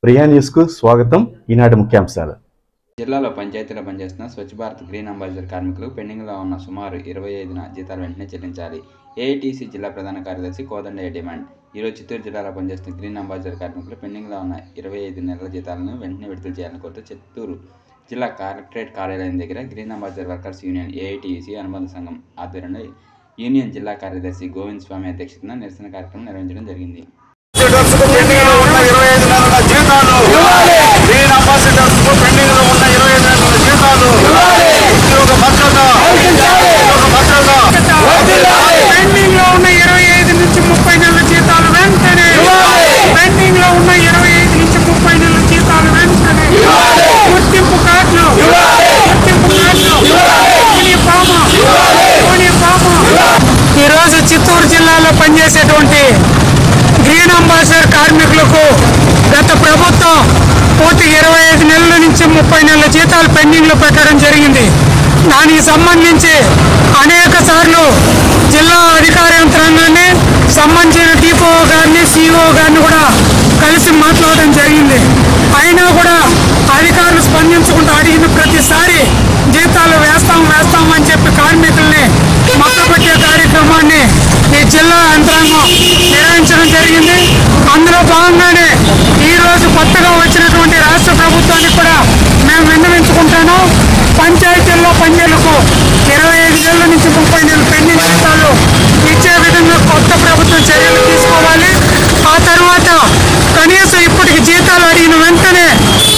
ప్రియా న్యూస్కు స్వాగతం. ఈనాటి ముఖ్యాంశాలు. జిల్లాలో పంచాయతీలో పనిచేస్తున్న స్వచ్ఛ భారత్ గ్రీన్ అంబాసిడర్ కార్మికులు పెండింగ్లో ఉన్న సుమారు 25న జీతాలు వెంటనే చెల్లించాలి. ఏఐటీసీ జిల్లా ప్రధాన కార్యదర్శి కోదండయ్య డిమాండ్. ఈరోజు చిత్తూరు జిల్లాలో పనిచేస్తున్న గ్రీన్ అంబాసిడర్ కార్మికులు పెండింగ్లో ఉన్న 25 నెలల జీతాలను వెంటనే విడుదల చేయాలని కోరుతూ చిత్తూరు జిల్లా కలెక్టరేట్ కార్యాలయం దగ్గర green ambassador workers union AITC అనుబంధ సంఘం ఆధ్వర్యంలో యూనియన్ జిల్లా కార్యదర్శి గోవింద్ స్వామి అధ్యక్షతన నిరసన కార్యక్రమం నిర్వహించడం జరిగింది. ఈరోజు చిత్తూరు జిల్లాలో పనిచేసేటువంటి గ్రీన్ అంబాసిడర్ కార్మికులకు గత ప్రభుత్వం పూర్తి 25 నెలల నుంచి 30 నెలల జీతాలు పెండింగ్లో పెట్టడం జరిగింది. దానికి సంబంధించి అనేక సార్లు జిల్లా అధికార యంత్రాంగాన్ని, సంబంధించిన డిపో గారిని, సిఇఓ గారిని కూడా కలిసి మాట్లాడడం జరిగింది. అయినా కూడా అధికారులు స్పందించకుండా అడిగిన ప్రతిసారి జీతాలు వేస్తామని చెప్పి కార్మికుల్ని మక్కబట్టే కార్యక్రమాన్ని ఈ జిల్లా యంత్రాంగం నిర్వహించడం జరిగింది. అందులో భాగంగానే ఈరోజు కొత్తగా వచ్చినటువంటి రాష్ట్ర ప్రభుత్వానికి కూడా మేము విన్నవించుకుంటాను. పంచాయతీల్లో పనిచేలకు 25 నెలల నుంచి 30 నెలలు పెండింగ్ జీతాలు ఇచ్చే విధంగా కొత్త ప్రభుత్వం చర్యలు తీసుకోవాలి. ఆ తర్వాత కనీసం ఇప్పటికి జీతాలు అడిగిన వెంటనే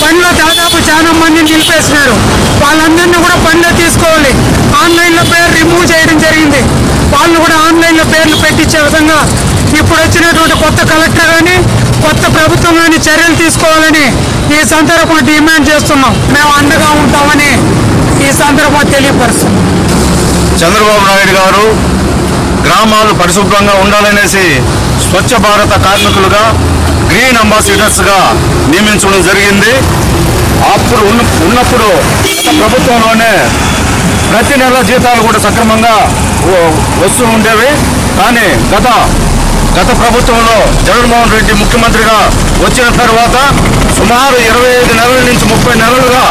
పనిలో దాదాపు చాలా మందిని నిలిపేసినారు. వాళ్ళందరినీ కూడా పనిలో తీసుకోవాలి. ఆన్లైన్లో పేరు రిమూవ్ చేయడం జరిగింది. వాళ్ళు కూడా ఆన్లైన్లో పేర్లు పెట్టించే విధంగా ఇప్పుడు వచ్చినటువంటి కొత్త కలెక్టర్ కానీ, కొత్త ప్రభుత్వం కానీ చర్యలు తీసుకోవాలని ఈ సందర్భంగా డిమాండ్ చేస్తున్నాం. మేము అండగా ఉంటామని ఈ సందర్భంగా తెలియపరుస్తున్నాం. చంద్రబాబు నాయుడు గారు గ్రామాలు పరిశుభ్రంగా ఉండాలనేసి స్వచ్ఛ భారత కార్మికులుగా గ్రీన్ అంబాసిడర్స్గా నియమించడం జరిగింది. అప్పుడు ఉన్నప్పుడు గత ప్రభుత్వంలోనే ప్రతి నెల జీతాలు కూడా సక్రమంగా వస్తూ ఉండేవి. కానీ గత ప్రభుత్వంలో జగన్మోహన్ రెడ్డి ముఖ్యమంత్రిగా వచ్చిన తర్వాత సుమారు 25 నెలల నుంచి 30 నెలలుగా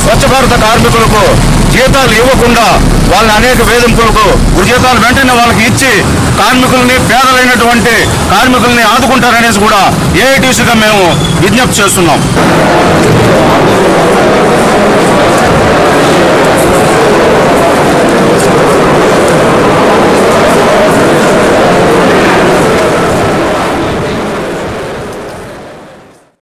స్వచ్ఛ భారత కార్మికులకు జీతాలు ఇవ్వకుండా వాళ్ళని అనేక వేధింపులకు జీతాలు వెంటనే వాళ్ళకి ఇచ్చి కార్మికుల్ని, పేదలైనటువంటి కార్మికుల్ని ఆదుకుంటారనేసి కూడా ఏఐటీసీగా మేము విజ్ఞప్తి చేస్తున్నాం.